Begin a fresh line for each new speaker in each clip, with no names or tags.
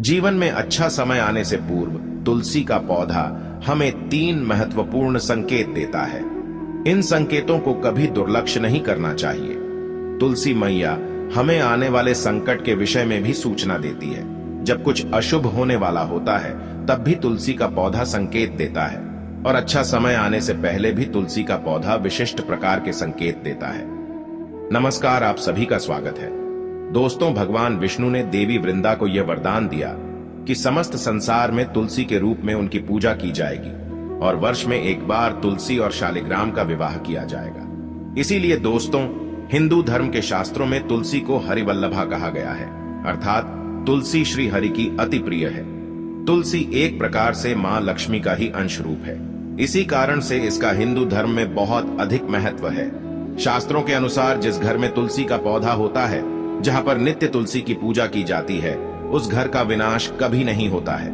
जीवन में अच्छा समय आने से पूर्व तुलसी का पौधा हमें 3 महत्वपूर्ण संकेत देता है। इन संकेतों को कभी दुर्लक्ष्य नहीं करना चाहिए। तुलसी मैया हमें आने वाले संकट के विषय में भी सूचना देती है। जब कुछ अशुभ होने वाला होता है तब भी तुलसी का पौधा संकेत देता है, और अच्छा समय आने से पहले भी तुलसी का पौधा विशिष्ट प्रकार के संकेत देता है। नमस्कार, आप सभी का स्वागत है। दोस्तों, भगवान विष्णु ने देवी वृंदा को यह वरदान दिया कि समस्त संसार में तुलसी के रूप में उनकी पूजा की जाएगी और वर्ष में एक बार तुलसी और शालिग्राम का विवाह किया जाएगा। इसीलिए दोस्तों, हिंदू धर्म के शास्त्रों में तुलसी को हरिवल्लभा कहा गया है, अर्थात तुलसी श्री हरि की अति प्रिय है। तुलसी एक प्रकार से मां लक्ष्मी का ही अंश रूप है। इसी कारण से इसका हिंदू धर्म में बहुत अधिक महत्व है। शास्त्रों के अनुसार जिस घर में तुलसी का पौधा होता है, जहां पर नित्य तुलसी की पूजा की जाती है, उस घर का विनाश कभी नहीं होता है।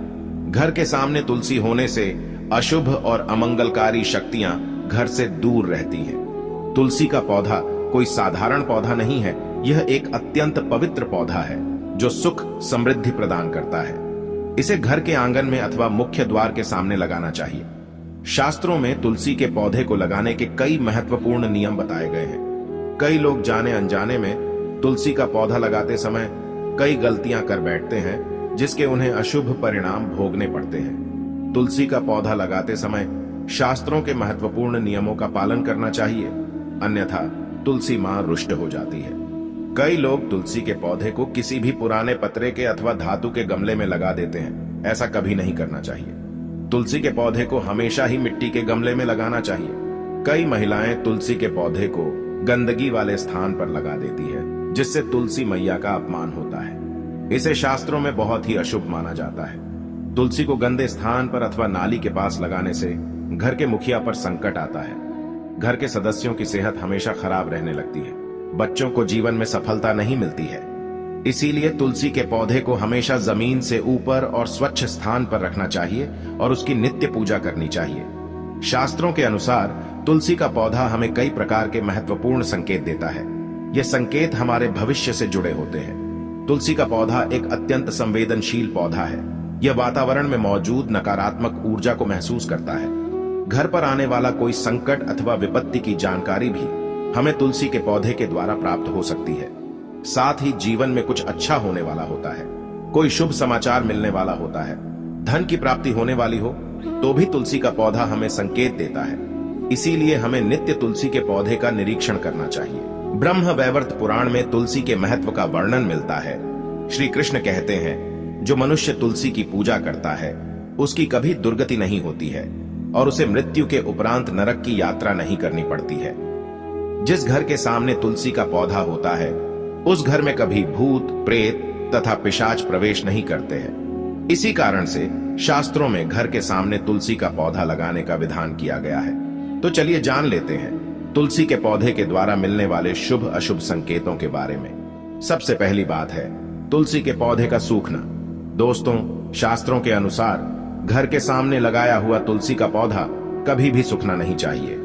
घर के सामने तुलसी होने से अशुभ और अमंगलकारी शक्तियां घर से दूर रहती हैं। तुलसी का पौधा कोई साधारण पौधा नहीं है, यह एक अत्यंत पवित्र पौधा है जो सुख समृद्धि प्रदान करता है। इसे घर के आंगन में अथवा मुख्य द्वार के सामने लगाना चाहिए। शास्त्रों में तुलसी के पौधे को लगाने के कई महत्वपूर्ण नियम बताए गए हैं। कई लोग जाने अनजाने में तुलसी का पौधा लगाते समय कई गलतियां कर बैठते हैं, जिसके उन्हें अशुभ परिणाम भोगने पड़ते हैं। तुलसी का पौधा लगाते समय शास्त्रों के महत्वपूर्ण नियमों का पालन करना चाहिए, अन्यथा तुलसी मां रुष्ट हो जाती है। कई लोग तुलसी के पौधे को किसी भी पुराने पतरे के अथवा धातु के गमले में लगा देते हैं। ऐसा कभी नहीं करना चाहिए। तुलसी के पौधे को हमेशा ही मिट्टी के गमले में लगाना चाहिए। कई महिलाएं तुलसी के पौधे को गंदगी वाले स्थान पर लगा देती है, जिससे तुलसी मैया का अपमान होता है। इसे शास्त्रों में बहुत ही अशुभ माना जाता है। तुलसी को गंदे स्थान पर अथवा नाली के पास लगाने से घर के मुखिया पर संकट आता है। घर के सदस्यों की सेहत हमेशा खराब रहने लगती है। बच्चों को जीवन में सफलता नहीं मिलती है। इसीलिए तुलसी के पौधे को हमेशा जमीन से ऊपर और स्वच्छ स्थान पर रखना चाहिए और उसकी नित्य पूजा करनी चाहिए। शास्त्रों के अनुसार तुलसी का पौधा हमें कई प्रकार के महत्वपूर्ण संकेत देता है। ये संकेत हमारे भविष्य से जुड़े होते हैं। तुलसी का पौधा एक अत्यंत संवेदनशील पौधा है। यह वातावरण में मौजूद नकारात्मक ऊर्जा को महसूस करता है। घर पर आने वाला कोई संकट अथवा विपत्ति की जानकारी भी हमें तुलसी के पौधे के द्वारा प्राप्त हो सकती है। साथ ही जीवन में कुछ अच्छा होने वाला होता है, कोई शुभ समाचार मिलने वाला होता है, धन की प्राप्ति होने वाली हो, तो भी तुलसी का पौधा हमें संकेत देता है। इसीलिए हमें नित्य तुलसी के पौधे का निरीक्षण करना चाहिए। ब्रह्म वैवर्त पुराण में तुलसी के महत्व का वर्णन मिलता है। श्री कृष्ण कहते हैं, जो मनुष्य तुलसी की पूजा करता है उसकी कभी दुर्गति नहीं होती है और उसे मृत्यु के उपरांत नरक की यात्रा नहीं करनी पड़ती है। जिस घर के सामने तुलसी का पौधा होता है उस घर में कभी भूत, प्रेत तथा पिशाच प्रवेश नहीं करते हैं। इसी कारण से शास्त्रों में घर के सामने तुलसी का पौधा लगाने का विधान किया गया है। तो चलिए जान लेते हैं तुलसी के पौधे के द्वारा मिलने वाले शुभ अशुभ संकेतों के बारे में। सबसे पहली बात है तुलसी के पौधे का सूखना। दोस्तों, शास्त्रों के अनुसार घर के सामने लगाया हुआ तुलसी का पौधा कभी भी सूखना नहीं चाहिए।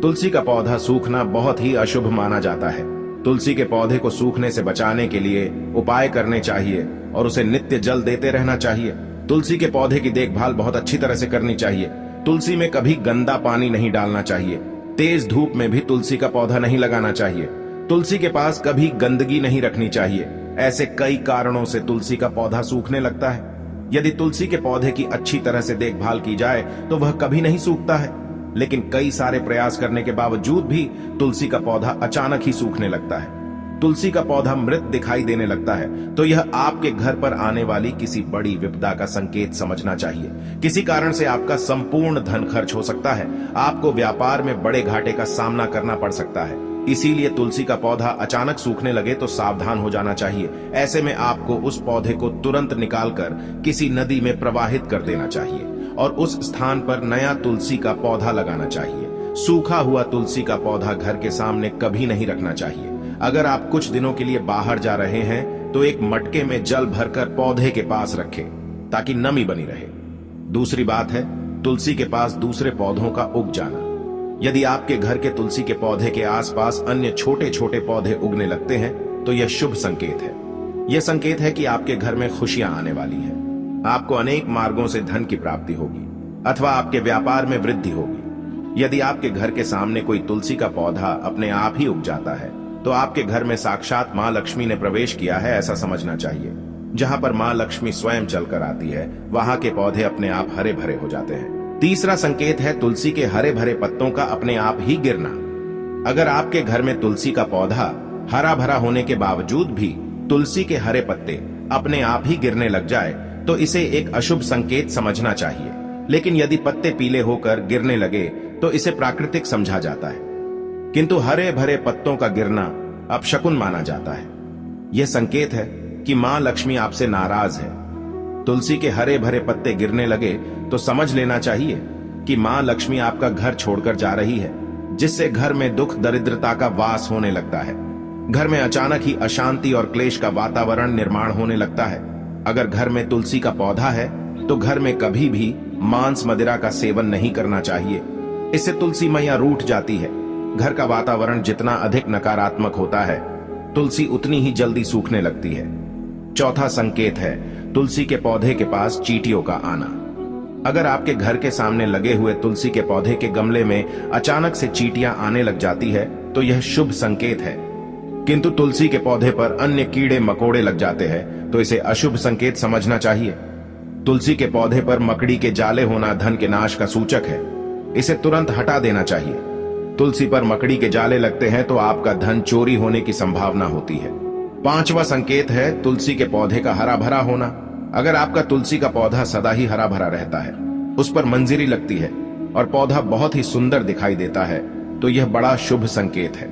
तुलसी का पौधा सूखना बहुत ही अशुभ माना जाता है। तुलसी के पौधे को सूखने से बचाने के लिए उपाय करने चाहिए और उसे नित्य जल देते रहना चाहिए। तुलसी के पौधे की देखभाल बहुत अच्छी तरह से करनी चाहिए। तुलसी में कभी गंदा पानी नहीं डालना चाहिए। तेज धूप में भी तुलसी का पौधा नहीं लगाना चाहिए। तुलसी के पास कभी गंदगी नहीं रखनी चाहिए। ऐसे कई कारणों से तुलसी का पौधा सूखने लगता है। यदि तुलसी के पौधे की अच्छी तरह से देखभाल की जाए तो वह कभी नहीं सूखता है, लेकिन कई सारे प्रयास करने के बावजूद भी तुलसी का पौधा अचानक ही सूखने लगता है। तुलसी का पौधा मृत दिखाई देने लगता है तो यह आपके घर पर आने वाली किसी बड़ी विपदा का संकेत समझना चाहिए। किसी कारण से आपका संपूर्ण धन खर्च हो सकता है। आपको व्यापार में बड़े घाटे का सामना करना पड़ सकता है। इसीलिए तुलसी का पौधा अचानक सूखने लगे तो सावधान हो जाना चाहिए। ऐसे में आपको उस पौधे को तुरंत निकालकर किसी नदी में प्रवाहित कर देना चाहिए और उस स्थान पर नया तुलसी का पौधा लगाना चाहिए। सूखा हुआ तुलसी का पौधा घर के सामने कभी नहीं रखना चाहिए। अगर आप कुछ दिनों के लिए बाहर जा रहे हैं तो एक मटके में जल भरकर पौधे के पास रखें ताकि नमी बनी रहे। दूसरी बात है तुलसी के पास दूसरे पौधों का उग जाना। यदि आपके घर के तुलसी के पौधे के आसपास अन्य छोटे छोटे पौधे उगने लगते हैं तो यह शुभ संकेत है। यह संकेत है कि आपके घर में खुशियां आने वाली हैं। आपको अनेक मार्गों से धन की प्राप्ति होगी अथवा आपके व्यापार में वृद्धि होगी। यदि आपके घर के सामने कोई तुलसी का पौधा अपने आप ही उग जाता है तो आपके घर में साक्षात मां लक्ष्मी ने प्रवेश किया है, ऐसा समझना चाहिए। जहां पर मां लक्ष्मी स्वयं चलकर आती है वहां के पौधे अपने आप हरे भरे हो जाते हैं। तीसरा संकेत है तुलसी के हरे भरे पत्तों का अपने आप ही गिरना। अगर आपके घर में तुलसी का पौधा हरा भरा होने के बावजूद भी तुलसी के हरे पत्ते अपने आप ही गिरने लग जाए तो इसे एक अशुभ संकेत समझना चाहिए। लेकिन यदि पत्ते पीले होकर गिरने लगे तो इसे प्राकृतिक समझा जाता है, किंतु हरे भरे पत्तों का गिरना अपशकुन माना जाता है। यह संकेत है कि मां लक्ष्मी आपसे नाराज है। तुलसी के हरे भरे पत्ते गिरने लगे तो समझ लेना चाहिए कि मां लक्ष्मी आपका घर छोड़कर जा रही है, जिससे घर में दुख दरिद्रता का वास होने लगता है। घर में अचानक ही अशांति और क्लेश का वातावरण निर्माण होने लगता है। अगर घर में तुलसी का पौधा है तो घर में कभी भी मांस मदिरा का सेवन नहीं करना चाहिए। इससे तुलसी मैया रूठ जाती है। घर का वातावरण जितना अधिक नकारात्मक होता है तुलसी उतनी ही जल्दी सूखने लगती है। चौथा संकेत है तुलसी के पौधे के पास चींटियों का आना। अगर आपके घर के सामने लगे हुए तुलसी के पौधे के गमले में अचानक से चींटियां आने लग जाती है तो यह शुभ संकेत है, किंतु तुलसी के पौधे पर अन्य कीड़े मकोड़े लग जाते हैं तो इसे अशुभ संकेत समझना चाहिए। तुलसी के पौधे पर मकड़ी के जाले होना धन के नाश का सूचक है, इसे तुरंत हटा देना चाहिए। तुलसी पर मकड़ी के जाले लगते हैं तो आपका धन चोरी होने की संभावना होती है। पांचवा संकेत है तुलसी के पौधे का हरा भरा होना। अगर आपका तुलसी का पौधा सदा ही हरा भरा रहता है, उस पर मंजरी लगती है और पौधा बहुत ही सुंदर दिखाई देता है तो यह बड़ा शुभ संकेत है।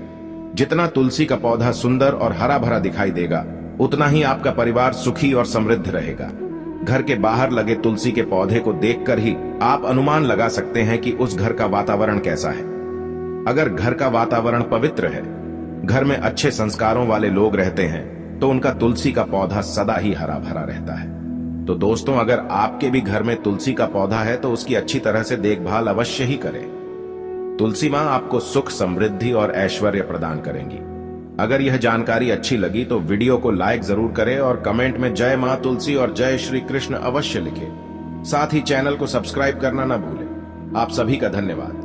जितना तुलसी का पौधा सुंदर और हरा भरा दिखाई देगा उतना ही आपका परिवार सुखी और समृद्ध रहेगा। घर के बाहर लगे तुलसी के पौधे को देखकर ही आप अनुमान लगा सकते हैं कि उस घर का वातावरण कैसा है। अगर घर का वातावरण पवित्र है, घर में अच्छे संस्कारों वाले लोग रहते हैं तो उनका तुलसी का पौधा सदा ही हरा भरा रहता है। तो दोस्तों, अगर आपके भी घर में तुलसी का पौधा है तो उसकी अच्छी तरह से देखभाल अवश्य ही करें। तुलसी मां आपको सुख, समृद्धि और ऐश्वर्य प्रदान करेंगी। अगर यह जानकारी अच्छी लगी तो वीडियो को लाइक जरूर करें और कमेंट में जय मां तुलसी और जय श्री कृष्ण अवश्य लिखें। साथ ही चैनल को सब्सक्राइब करना न भूलें। आप सभी का धन्यवाद।